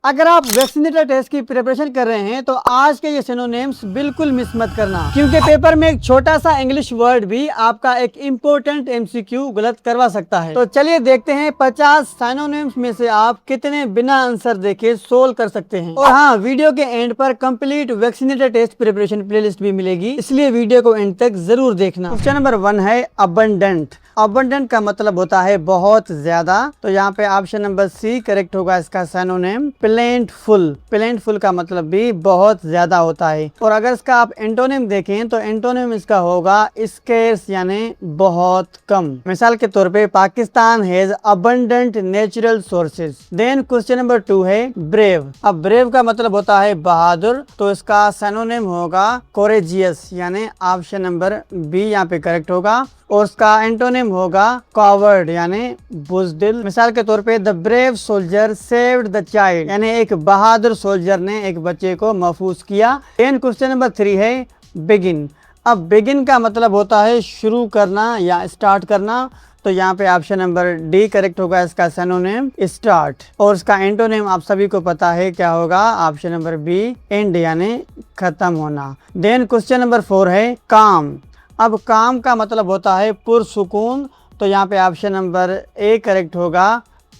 अगर आप vaccinator test की प्रिपरेशन कर रहे हैं तो आज के ये सिनोनिम्स बिल्कुल मिस मत करना, क्योंकि पेपर में एक छोटा सा इंग्लिश वर्ड भी आपका एक इम्पोर्टेंट एमसीक्यू गलत करवा सकता है। तो चलिए देखते हैं 50 सिनोनिम्स में से आप कितने बिना आंसर देखे सोल्व कर सकते हैं। और हाँ, वीडियो के एंड पर complete vaccinator test preparation playlist भी मिलेगी, इसलिए वीडियो को एंड तक जरूर देखना। क्वेश्चन नंबर 1 है अबंडेंट। अबंडेंट का मतलब होता है बहुत ज्यादा, तो यहाँ पे ऑप्शन नंबर सी करेक्ट होगा इसका सिनोनिम। प्लेंटफुल, प्लेंटफुल का मतलब भी बहुत ज्यादा होता है। और अगर इसका आप एंटोनिम देखें तो एंटोनिम इसका होगा स्केर्स, यानी बहुत कम। मिसाल के तौर पे Pakistan has abundant natural sources. Then question number 2 है ब्रेव। अब ब्रेव का मतलब होता है बहादुर, तो इसका सिनोनिम होगा कोरेजियस, यानी ऑप्शन नंबर बी यहाँ पे करेक्ट होगा। और उसका एंटोनिम होगा कॉवर्ड, यानी बुज़दिल। मिसाल के तौर पे the brave soldier saved the child, यानी एक बहादुर सोल्जर ने एक बच्चे को महफूज किया। देन क्वेश्चन नंबर 3 है बिगिन। अब बिगिन का मतलब होता है शुरू करना या स्टार्ट करना, तो यहाँ पे ऑप्शन नंबर डी करेक्ट होगा इसका सिनोनिम स्टार्ट। और इसका एंटोनिम आप सभी को पता है क्या होगा, ऑप्शन नंबर बी एंड, यानी खत्म होना। देन क्वेश्चन नंबर 4 है काम। अब काम का मतलब होता है पुरसुकून, तो यहाँ पे ऑप्शन नंबर ए करेक्ट होगा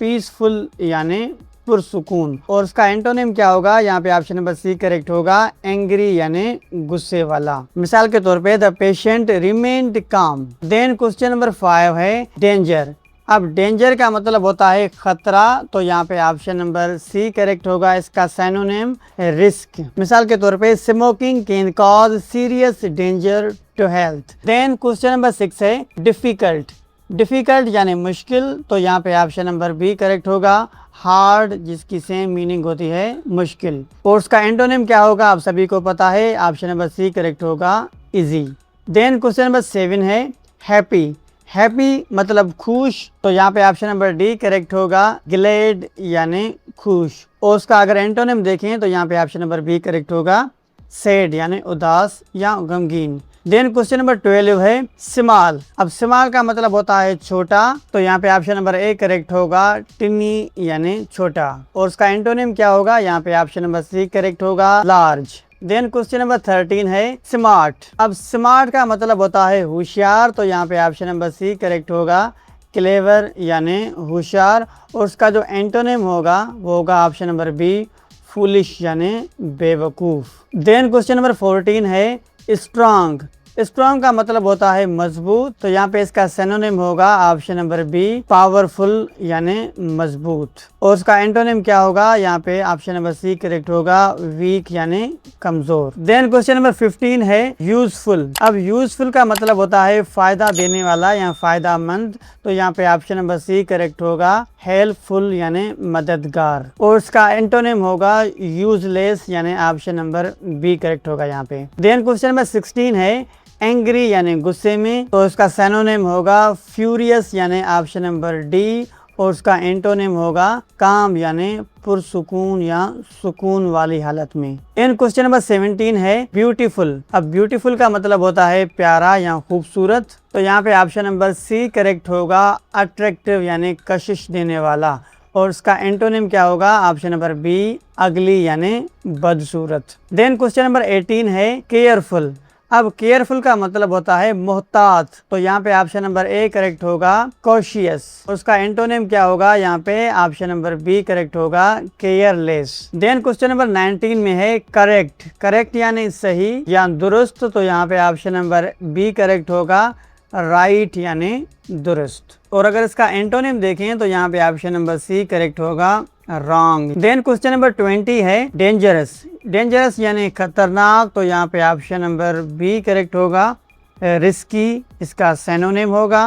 पीसफुल, यानी पुरसुकून। और उसका एंटोनिम क्या होगा, यहाँ पे ऑप्शन नंबर सी करेक्ट होगा एंग्री, यानी गुस्से वाला। मिसाल के तौर पे द पेशेंट रिमेन्ड काम। देन क्वेश्चन नंबर 5 है डेंजर। अब डेंजर का मतलब होता है खतरा, तो यहाँ पे ऑप्शन नंबर सी करेक्ट होगा इसका सिनोनिम रिस्क। मिसाल के तौर पे smoking can cause serious danger to health. Then question number 6 है डिफिकल्ट। डिफिकल्ट यानी मुश्किल, तो यहाँ पे ऑप्शन नंबर बी करेक्ट होगा हार्ड, जिसकी सेम मीनिंग होती है मुश्किल। और उसका एंटोनिम क्या होगा आप सभी को पता है, ऑप्शन नंबर सी करेक्ट होगा इजी। देन क्वेश्चन नंबर 7 है हैप्पी। हैप्पी मतलब खुश, तो यहाँ पे ऑप्शन नंबर डी करेक्ट होगा ग्लेड, यानी खुश। और उसका अगर एंटोनिम देखें तो यहाँ पे ऑप्शन नंबर बी करेक्ट होगा सैड, यानी उदास या गमगीन। देन क्वेश्चन नंबर 12 है स्मॉल। अब स्मॉल का मतलब होता है छोटा, तो यहाँ पे ऑप्शन नंबर ए करेक्ट होगा टिनी, यानी छोटा। और उसका एंटोनिम क्या होगा, यहाँ पे ऑप्शन नंबर सी करेक्ट होगा लार्ज। देन क्वेश्चन नंबर 13 है स्मार्ट। अब स्मार्ट का मतलब होता है होशियार, तो यहाँ पे ऑप्शन नंबर सी करेक्ट होगा क्लेवर, यानी होशियार। और उसका जो एंटोनिम होगा वो होगा ऑप्शन नंबर बी फूलिश, यानी बेवकूफ। देन क्वेश्चन नंबर 14 है स्ट्रांग। स्ट्रांग का मतलब होता है मजबूत, तो यहाँ पे इसका सिनोनिम होगा ऑप्शन नंबर बी पावरफुल, यानी मजबूत। और उसका एंटोनिम क्या होगा, यहाँ पे ऑप्शन नंबर सी करेक्ट होगा वीक, यानी कमजोर। देन क्वेश्चन नंबर 15 है यूजफुल। अब यूजफुल का मतलब होता है फायदा देने वाला या फायदा मंद, तो यहाँ पे ऑप्शन नंबर सी करेक्ट होगा हेल्पफुल, यानी मददगार। और उसका एंटोनिम होगा यूजलेस, यानी ऑप्शन नंबर बी करेक्ट होगा यहाँ पे। देन क्वेश्चन नंबर 16 है एंग्री, यानी गुस्से में, तो इसका सिनोनिम होगा फ्यूरियस, यानी ऑप्शन नंबर डी। और उसका एंटोनिम होगा काम, यानी पुरसुकून या सुकून वाली हालत में। इन क्वेश्चन नंबर 17 है ब्यूटीफुल। अब ब्यूटीफुल का मतलब होता है प्यारा या खूबसूरत, तो यहाँ पे ऑप्शन नंबर सी करेक्ट होगा अट्रैक्टिव, यानी कशिश देने वाला। और उसका एंटोनिम क्या होगा, ऑप्शन नंबर बी अगली, यानी बदसूरत। देन क्वेश्चन नंबर 18 है केयरफुल। अब केयरफुल का मतलब होता है मोहतात, तो यहाँ पे ऑप्शन नंबर ए करेक्ट होगा कॉशियस। उसका एंटोनिम क्या होगा, यहाँ पे ऑप्शन नंबर बी करेक्ट होगा केयरलेस। देन क्वेश्चन नंबर 19 में है करेक्ट। करेक्ट यानी सही या दुरुस्त, तो यहाँ पे ऑप्शन नंबर बी करेक्ट होगा राइट, यानी दुरुस्त। और अगर इसका एंटोनिम देखें तो यहाँ पे ऑप्शन नंबर सी करेक्ट होगा रॉन्ग। देन क्वेश्चन नंबर 20 है डेंजरस। डेंजरस यानी खतरनाक, तो यहाँ पे ऑप्शन नंबर बी करेक्ट होगा रिस्की, इसका सिनोनिम होगा।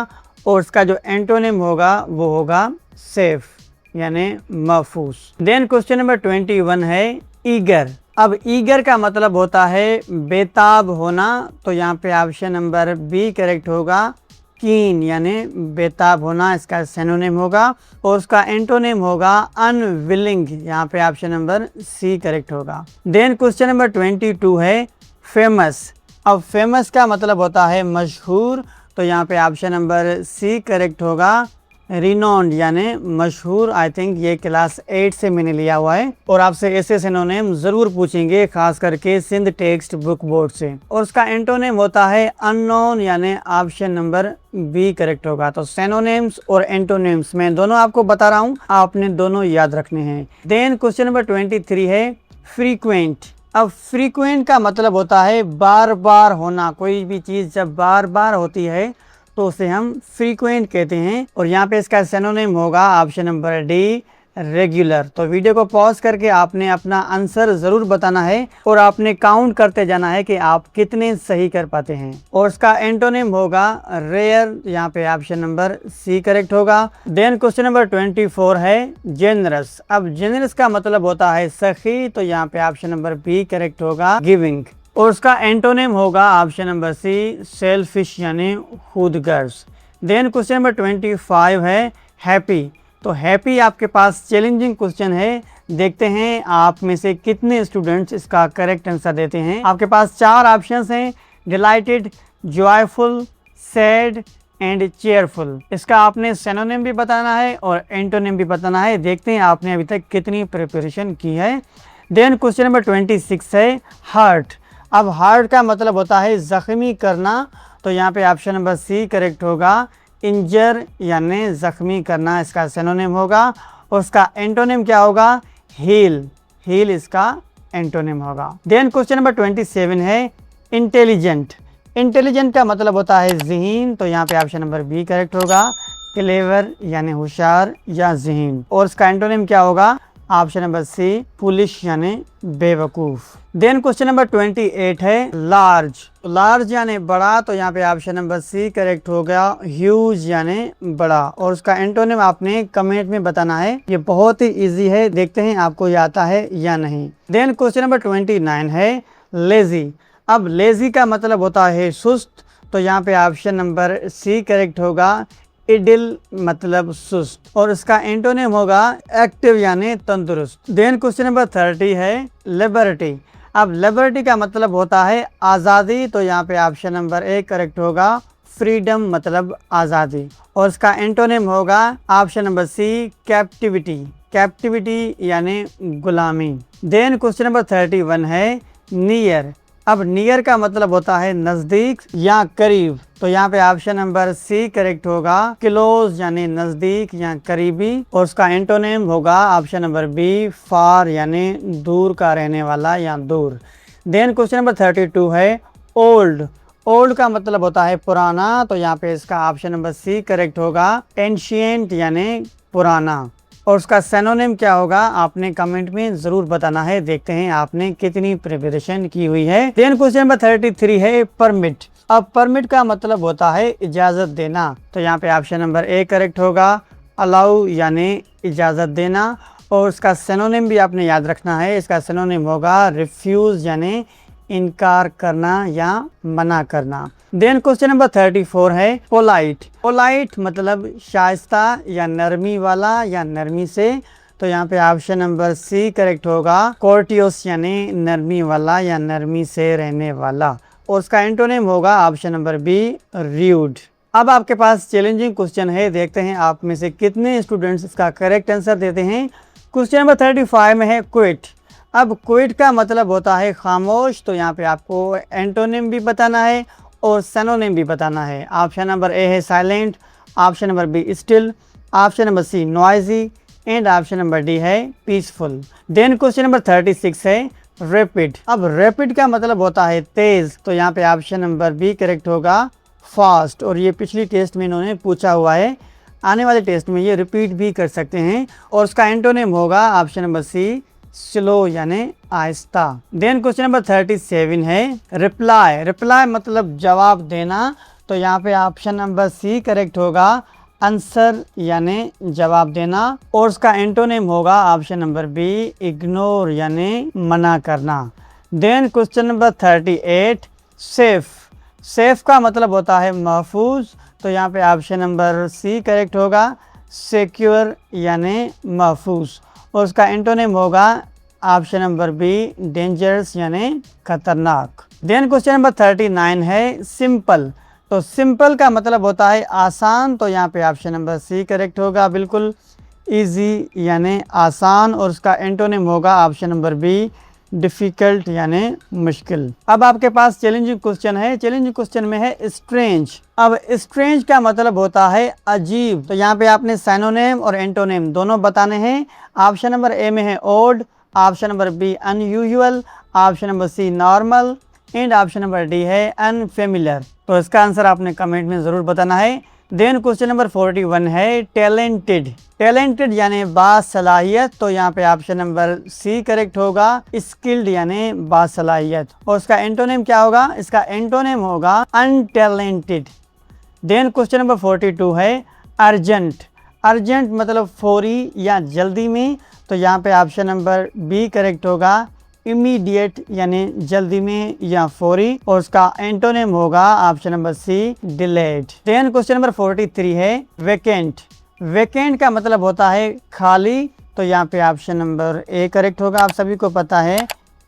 और इसका जो एंटोनिम होगा वो होगा सेफ, यानी महफूज। देन क्वेश्चन नंबर 21 है ईगर। अब ईगर का मतलब होता है बेताब होना, तो यहाँ पे ऑप्शन नंबर बी करेक्ट होगा कीन, यानी बेताब होना, इसका सिनोनिम होगा। और उसका एंटोनिम होगा अनविलिंग, यहाँ पे ऑप्शन नंबर सी करेक्ट होगा। देन क्वेश्चन नंबर 22 है फेमस। अब फेमस का मतलब होता है मशहूर, तो यहाँ पे ऑप्शन नंबर सी करेक्ट होगा रिनोन्ड यानी मशहूर। आई थिंक ये क्लास 8 से मैंने लिया हुआ है और आपसे ऐसे सिनोनिम जरूर पूछेंगे, खास करके सिंध टेक्स्ट बुक बोर्ड से। और उसका एंटोनिम होता है अननोन, यानी ऑप्शन नंबर बी करेक्ट होगा। तो सिनोनिम्स और एंटोनिम्स मैं दोनों आपको बता रहा हूँ, आपने दोनों याद रखने हैं। देन क्वेश्चन नंबर 23 है फ्रीक्वेंट। अब फ्रीक्वेंट का मतलब होता है बार बार होना। कोई भी चीज़ जब बार बार होती है तो उसे हम फ्रीक्वेंट कहते हैं। और यहाँ पे इसका सिनोनिम होगा ऑप्शन नंबर डी, रेगुलर। तो वीडियो को पॉज करके आपने अपना आंसर ज़रूर बताना है और आपने काउंट करते जाना है कि आप कितने सही कर पाते हैं। और उसका एंटोनिम होगा रेयर, यहाँ पे ऑप्शन नंबर सी करेक्ट होगा। देन क्वेश्चन नंबर 24 है जेनरस। अब जेनरस का मतलब होता है सखी, तो यहाँ पे ऑप्शन नंबर बी करेक्ट होगा, गिविंग। और उसका एंटोनिम होगा ऑप्शन नंबर सी, सेल्फिश यानी खुदगर्ज। देन क्वेश्चन नंबर 25 है हैप्पी। तो हैप्पी आपके पास चैलेंजिंग क्वेश्चन है, देखते हैं आप में से कितने स्टूडेंट्स इसका करेक्ट आंसर देते हैं। आपके पास 4 ऑप्शंस हैं, dilated, joyful, sad and cheerful. इसका आपने सिनोनिम भी बताना है और एंटोनिम भी बताना है। देखते हैं आपने अभी तक कितनी प्रिपरेशन की है। देन क्वेश्चन नंबर 26 है हार्ट। अब हार्ट का मतलब होता है जख्मी करना, तो यहाँ पे ऑप्शन नंबर सी करेक्ट होगा, इंजर यानी जख्मी करना इसका सिनोनिम होगा। और उसका एंटोनिम क्या होगा, हील, हील इसका एंटोनिम होगा। देन क्वेश्चन नंबर 27 है इंटेलिजेंट। इंटेलिजेंट का मतलब होता है ज़हीन, तो यहाँ पे ऑप्शन नंबर बी करेक्ट होगा, क्लेवर यानी होशियार या ज़हीन। और इसका एंटोनिम क्या होगा, ऑप्शन नंबर सी, पुलिश यानी बेवकूफ़। देन क्वेश्चन नंबर 28 है लार्ज। लार्ज यानी बड़ा, तो यहाँ पे ऑप्शन नंबर सी करेक्ट हो गया, ह्यूज यानी बड़ा। और उसका एंटोनिम आपने कमेंट में बताना है, ये बहुत ही इजी है, देखते हैं आपको ये आता है या नहीं। देन क्वेश्चन नंबर 29 है लेजी। अब लेजी का मतलब होता है सुस्त, तो यहाँ पे ऑप्शन नंबर सी करेक्ट होगा, इडिल मतलब सुस्त। और इसका एंटोनिम होगा एक्टिव यानी तंदुरुस्त। देन क्वेश्चन नंबर 30 है लिबर्टी। अब लिबर्टी का मतलब होता है आज़ादी, तो यहाँ पे ऑप्शन नंबर ए करेक्ट होगा, फ्रीडम मतलब आज़ादी। और इसका एंटोनिम होगा option number C, captivity, captivity यानी गुलामी। देन क्वेश्चन नंबर 31 है नियर। अब नियर का मतलब होता है नज़दीक या करीब, तो यहाँ पे ऑप्शन नंबर सी करेक्ट होगा, क्लोज यानी नज़दीक या करीबी। और उसका एंटोनिम होगा ऑप्शन नंबर बी, फार यानी दूर का रहने वाला या दूर। देन क्वेश्चन नंबर 32 है ओल्ड। ओल्ड का मतलब होता है पुराना, तो यहाँ पे इसका ऑप्शन नंबर सी करेक्ट होगा, एंशिएंट यानी पुराना। और उसका सिनोनिम क्या होगा आपने कमेंट में जरूर बताना है, देखते हैं आपने कितनी प्रिपरेशन की हुई है। देन क्वेश्चन नंबर 33 है परमिट। अब परमिट का मतलब होता है इजाज़त देना, तो यहाँ पे ऑप्शन नंबर ए करेक्ट होगा, अलाउ यानी इजाज़त देना। और उसका सिनोनिम भी आपने याद रखना है, इसका सिनोनिम होगा रिफ्यूज़ यानी इनकार करना या मना करना। देन क्वेश्चन नंबर 34 है पोलाइट। पोलाइट मतलब शाइस्ता या नरमी वाला या नरमी से, तो यहाँ पे ऑप्शन नंबर सी करेक्ट होगा, कोर्टियस यानी नरमी वाला या नरमी से रहने वाला। और उसका एंटोनिम होगा ऑप्शन नंबर बी, र्यूड। अब आपके पास चैलेंजिंग क्वेश्चन है, देखते हैं आप में से कितने स्टूडेंट्स इसका करेक्ट आंसर देते हैं। क्वेश्चन नंबर 35 में है क्विट। अब क्विट का मतलब होता है खामोश, तो यहाँ पे आपको एंटोनिम भी बताना है और सिनोनिम भी बताना है। ऑप्शन नंबर ए है silent, option number B still, option number C noisy and option number D है पीसफुल। देन क्वेश्चन नंबर 36 है रैपिड। अब रैपिड का मतलब होता है तेज, तो यहाँ पे ऑप्शन नंबर बी करेक्ट होगा, फास्ट। और ये पिछली टेस्ट में इन्होंने पूछा हुआ है, आने वाले टेस्ट में ये रिपीट भी कर सकते हैं। और उसका एंटोनिम होगा ऑप्शन नंबर सी, स्लो यानी आहिस्ता। देन क्वेश्चन नंबर 37 है रिप्लाई। रिप्लाई मतलब जवाब देना, तो यहाँ पे ऑप्शन नंबर सी करेक्ट होगा, आंसर यानी जवाब देना। और उसका एंटोनिम होगा ऑप्शन नंबर बी, इग्नोर यानी मना करना। Then question number 38 safe. Safe का मतलब होता है महफूज, तो यहाँ पे ऑप्शन नंबर सी करेक्ट होगा, सिक्योर यानी महफूज। और उसका एंटोनिम होगा ऑप्शन नंबर बी, डेंजरस यानी खतरनाक। देन क्वेश्चन नंबर 39 है सिंपल। तो सिंपल का मतलब होता है आसान, तो यहाँ पे ऑप्शन नंबर सी करेक्ट होगा, बिल्कुल इजी यानी आसान, और उसका एंटोनिम होगा ऑप्शन नंबर बी डिफ़िकल्ट यानी मुश्किल। अब आपके पास चैलेंजिंग क्वेश्चन है। चैलेंजिंग क्वेश्चन में है स्ट्रेंज। अब स्ट्रेंज का मतलब होता है अजीब, तो यहाँ पे आपने सिनोनिम और एंटोनिम दोनों बताने हैं। ऑप्शन नंबर ए में है odd, option number B unusual, option number C normal and option number D है अनफेमिलियर। तो इसका आंसर आपने कमेंट में ज़रूर बताना है। देन क्वेश्चन नंबर 41 है टैलेंटेड। टैलेंटेड यानी बासलाहियत, तो यहाँ पे ऑप्शन नंबर सी करेक्ट होगा, स्किल्ड यानी बासलाहियत, और उसका एंटोनिम क्या होगा? इसका एंटोनिम होगा अनटैलेंटेड। देन क्वेश्चन नंबर 42 है अर्जेंट। अर्जेंट मतलब फौरी या जल्दी में, तो यहाँ पे ऑप्शन नंबर बी करेक्ट होगा, इमीडिएट यानी जल्दी में या फौरी, और उसका एंटोनिम होगा option number C delayed. Then question number 43 है वैकेंट। वैकेंट का मतलब होता है खाली, तो यहाँ पे ऑप्शन नंबर ए करेक्ट होगा। आप सभी को पता है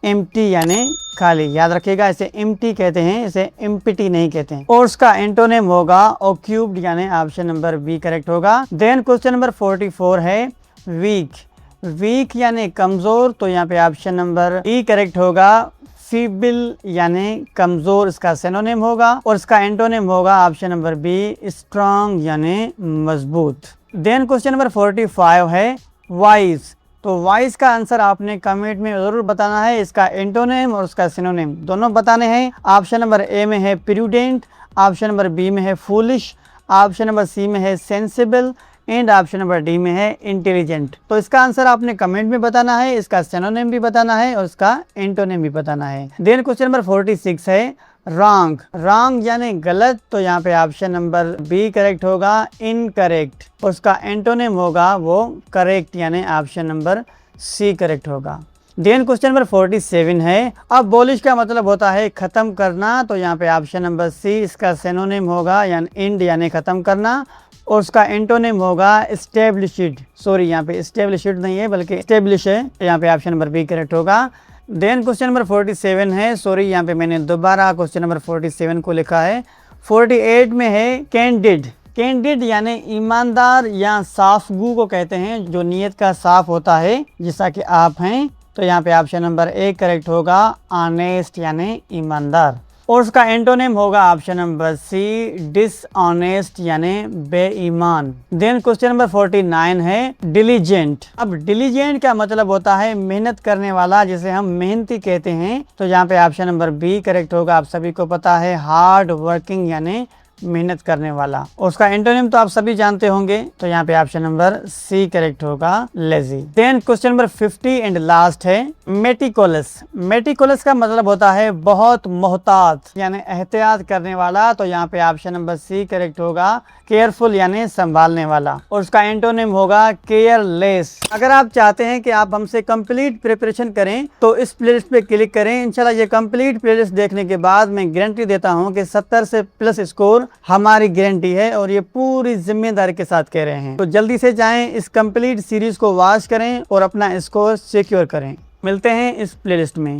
एम्प्टी यानी खाली, याद रखिएगा, इसे एम्प्टी कहते हैं, इसे एम्प्टी नहीं कहते हैं, और उसका एंटोनिम होगा ऑक्यूप्ड यानी ऑप्शन नंबर बी करेक्ट होगा। देन क्वेश्चन नंबर 44 है वीक। वीक यानी कमज़ोर, तो यहाँ पे ऑप्शन नंबर ई करेक्ट होगा, फीबिल यानी कमज़ोर, इसका सिनोनिम होगा, और इसका एंटोनिम होगा ऑप्शन नंबर बी स्ट्रांग यानी मजबूत। देन क्वेश्चन नंबर 45 है वाइज। तो वाइज का आंसर आपने कमेंट में ज़रूर बताना है। इसका एंटोनिम और उसका सिनोनिम दोनों बताने हैं। ऑप्शन नंबर ए में है प्रूडेंट, ऑप्शन नंबर बी में है फूलिश, ऑप्शन नंबर सी में है sensible and option number D में है इंटेलिजेंट। तो इसका आंसर आपने कमेंट में बताना है, इसका सिनोनिम भी बताना है और इसका एंटोनिम भी बताना है। देन क्वेश्चन नंबर 46 है रॉन्ग। रॉन्ग यानी गलत, तो यहाँ पे ऑप्शन नंबर बी करेक्ट होगा, इनकरेक्ट, और उसका एंटोनिम होगा वो करेक्ट यानी ऑप्शन नंबर सी करेक्ट होगा। देन क्वेश्चन नंबर 47 है अबॉलिश का मतलब होता है खत्म करना, तो यहाँ पे ऑप्शन नंबर सी इसका सिनोनिम होगा यानी इंड यानी खत्म करना, और उसका एंटोनिम होगा एस्टेब्लिश्ड। सॉरी, यहाँ पे एस्टेब्लिश्ड नहीं है बल्कि एस्टेब्लिश है, यहाँ पे ऑप्शन नंबर बी करेक्ट होगा। देन क्वेश्चन नंबर 47 है, सॉरी यहाँ पे मैंने दोबारा क्वेश्चन नंबर 47 को लिखा है। 48 में है कैंडिड। कैंडिड यानी ईमानदार या साफगू को कहते हैं, जो नीयत का साफ होता है, जैसा कि आप हैं, तो यहाँ पे ऑप्शन नंबर ए करेक्ट होगा, ऑनेस्ट यानी ईमानदार, और उसका एंटोनिम होगा ऑप्शन नंबर सी डिसऑनेस्ट यानी बेईमान। देन क्वेश्चन नंबर 49 है डिलीजेंट। अब डिलीजेंट का मतलब होता है मेहनत करने वाला, जिसे हम मेहनती कहते हैं, तो यहाँ पे ऑप्शन नंबर बी करेक्ट होगा। आप सभी को पता है हार्ड वर्किंग यानी मेहनत करने वाला, और उसका एंटोनिम तो आप सभी जानते होंगे, तो यहाँ पे ऑप्शन नंबर सी करेक्ट होगा, lazy. Then question number 50 and last है मेटिकुलस। मेटिकुलस का मतलब होता है बहुत मोहतात यानी एहतियात करने वाला, तो यहाँ पे ऑप्शन नंबर सी करेक्ट होगा, केयरफुल यानी संभालने वाला, और उसका एंटोनिम होगा केयरलेस। अगर आप चाहते हैं कि आप हमसे कंप्लीट प्रिपरेशन करें तो इस प्लेलिस्ट पे क्लिक करें। इंशाल्लाह ये कंप्लीट प्लेलिस्ट देखने के बाद मैं गारंटी देता हूं कि 70 से प्लस स्कोर हमारी गारंटी है, और ये पूरी जिम्मेदारी के साथ कह रहे हैं। तो जल्दी से जाएं, इस कंप्लीट सीरीज को वॉच करें और अपना स्कोर सिक्योर करें। मिलते हैं इस प्लेलिस्ट में।